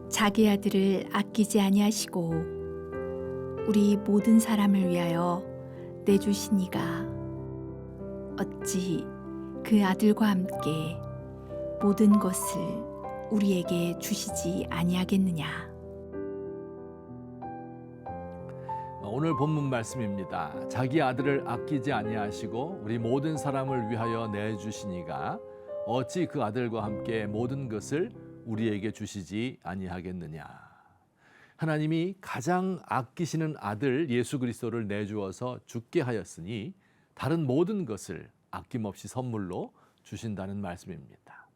자기 아들을 아끼지 아니하시고 우리 모든 사람을 위하여 내주시니가 어찌 그 아들과 함께 모든 것을 우리에게 주시지 아니하겠느냐. 오늘 본문 말씀입니다. 자기 아들을 아끼지 아니하시고 우리 모든 사람을 위하여 내주시니가 어찌 그 아들과 함께 모든 것을 우리에게 주시지 아니하겠느냐. 하나님이 가장 아끼시는 아들 예수 그리스도를 내주어서 죽게 하였으니 다른 모든 것을 아낌없이 선물로 주신다는 말씀입니다.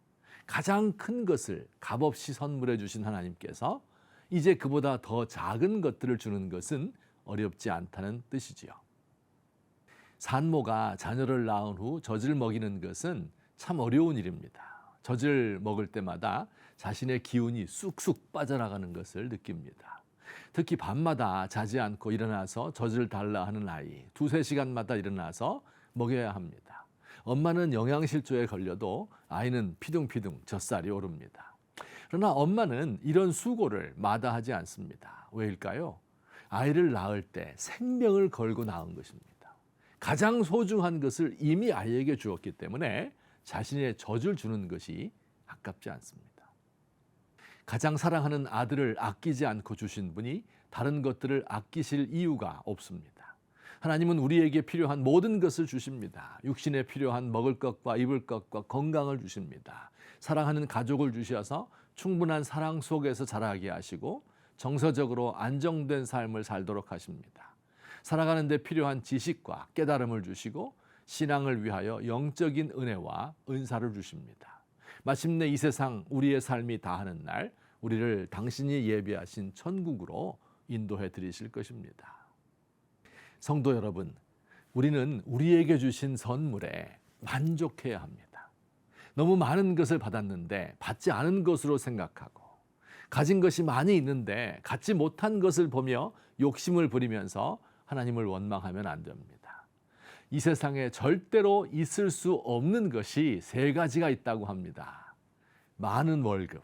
가장 큰 것을 값없이 선물해 주신 하나님께서 이제 그보다 더 작은 것들을 주는 것은 어렵지 않다는 뜻이지요. 산모가 자녀를 낳은 후 젖을 먹이는 것은 참 어려운 일입니다. 젖을 먹을 때마다 자신의 기운이 쑥쑥 빠져나가는 것을 느낍니다. 특히 밤마다 자지 않고 일어나서 젖을 달라 하는 아이, 2-3시간마다 일어나서 먹여야 합니다. 엄마는 영양실조에 걸려도 아이는 피둥피둥 젖살이 오릅니다. 그러나 엄마는 이런 수고를 마다하지 않습니다. 왜일까요? 아이를 낳을 때 생명을 걸고 낳은 것입니다. 가장 소중한 것을 이미 아이에게 주었기 때문에 자신의 젖을 주는 것이 아깝지 않습니다. 가장 사랑하는 아들을 아끼지 않고 주신 분이 다른 것들을 아끼실 이유가 없습니다. 하나님은 우리에게 필요한 모든 것을 주십니다. 육신에 필요한 먹을 것과 입을 것과 건강을 주십니다. 사랑하는 가족을 주셔서 충분한 사랑 속에서 자라게 하시고 정서적으로 안정된 삶을 살도록 하십니다. 살아가는 데 필요한 지식과 깨달음을 주시고 신앙을 위하여 영적인 은혜와 은사를 주십니다. 마침내 이 세상 우리의 삶이 다하는 날 우리를 당신이 예비하신 천국으로 인도해 드리실 것입니다. 성도 여러분, 우리는 우리에게 주신 선물에 만족해야 합니다. 너무 많은 것을 받았는데 받지 않은 것으로 생각하고 가진 것이 많이 있는데 갖지 못한 것을 보며 욕심을 부리면서 하나님을 원망하면 안 됩니다. 이 세상에 절대로 있을 수 없는 것이 3가지가 있다고 합니다. 많은 월급,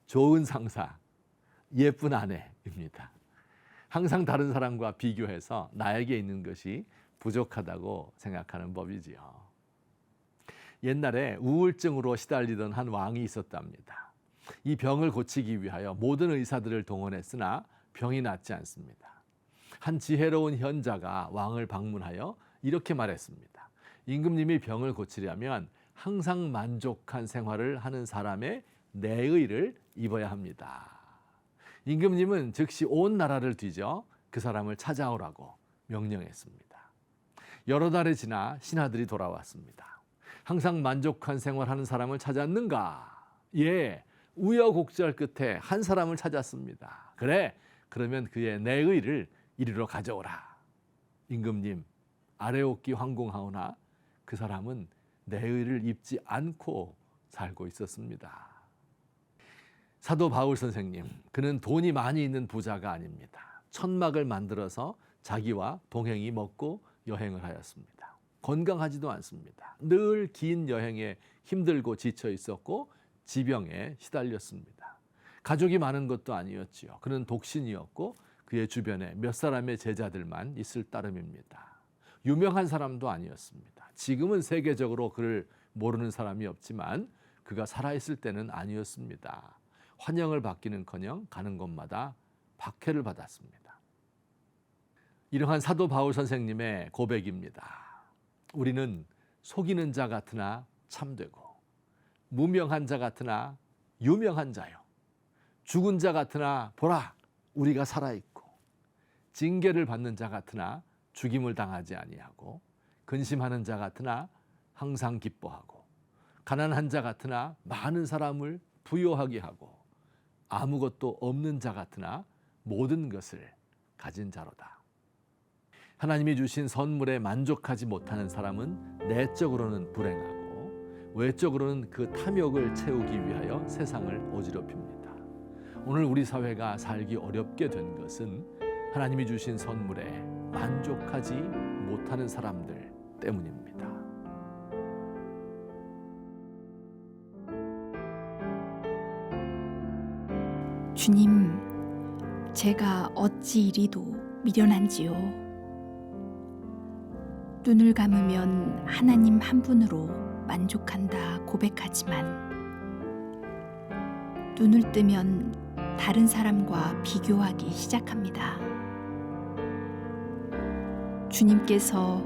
좋은 상사, 예쁜 아내입니다. 항상 다른 사람과 비교해서 나에게 있는 것이 부족하다고 생각하는 법이지요. 옛날에 우울증으로 시달리던 한 왕이 있었답니다. 이 병을 고치기 위하여 모든 의사들을 동원했으나 병이 낫지 않습니다. 한 지혜로운 현자가 왕을 방문하여 이렇게 말했습니다. 임금님이 병을 고치려면 항상 만족한 생활을 하는 사람의 내의를 입어야 합니다. 임금님은 즉시 온 나라를 뒤져 그 사람을 찾아오라고 명령했습니다. 여러 달이 지나 신하들이 돌아왔습니다. 항상 만족한 생활하는 사람을 찾았는가? 예, 우여곡절 끝에 한 사람을 찾았습니다. 그래, 그러면 그의 내의를 이리로 가져오라. 임금님, 아래옵기 황공하오나 그 사람은 내의를 입지 않고 살고 있었습니다. 사도 바울 선생님, 그는 돈이 많이 있는 부자가 아닙니다. 천막을 만들어서 자기와 동행이 먹고 여행을 하였습니다. 건강하지도 않습니다. 늘 긴 여행에 힘들고 지쳐 있었고 지병에 시달렸습니다. 가족이 많은 것도 아니었지요. 그는 독신이었고 그의 주변에 몇 사람의 제자들만 있을 따름입니다. 유명한 사람도 아니었습니다. 지금은 세계적으로 그를 모르는 사람이 없지만 그가 살아있을 때는 아니었습니다. 환영을 받기는커녕 가는 곳마다 박해를 받았습니다. 이러한 사도 바울 선생님의 고백입니다. 우리는 속이는 자 같으나 참되고 무명한 자 같으나 유명한 자요. 죽은 자 같으나 보라 우리가 살아있고 징계를 받는 자 같으나 죽임을 당하지 아니하고 근심하는 자 같으나 항상 기뻐하고 가난한 자 같으나 많은 사람을 부요하게 하고 아무것도 없는 자 같으나 모든 것을 가진 자로다. 하나님이 주신 선물에 만족하지 못하는 사람은 내적으로는 불행하고 외적으로는 그 탐욕을 채우기 위하여 세상을 어지럽힙니다. 오늘 우리 사회가 살기 어렵게 된 것은 하나님이 주신 선물에 만족하지 못하는 사람들 때문입니다. 주님, 제가 어찌 이리도 미련한지요. 눈을 감으면 하나님 한 분으로 만족한다 고백하지만 눈을 뜨면 다른 사람과 비교하기 시작합니다. 주님께서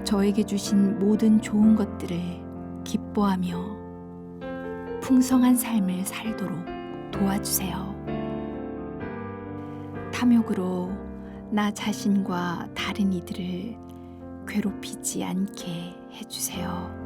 저에게 주신 모든 좋은 것들을 기뻐하며 풍성한 삶을 살도록 도와주세요. 탐욕으로 나 자신과 다른 이들을 괴롭히지 않게 해주세요.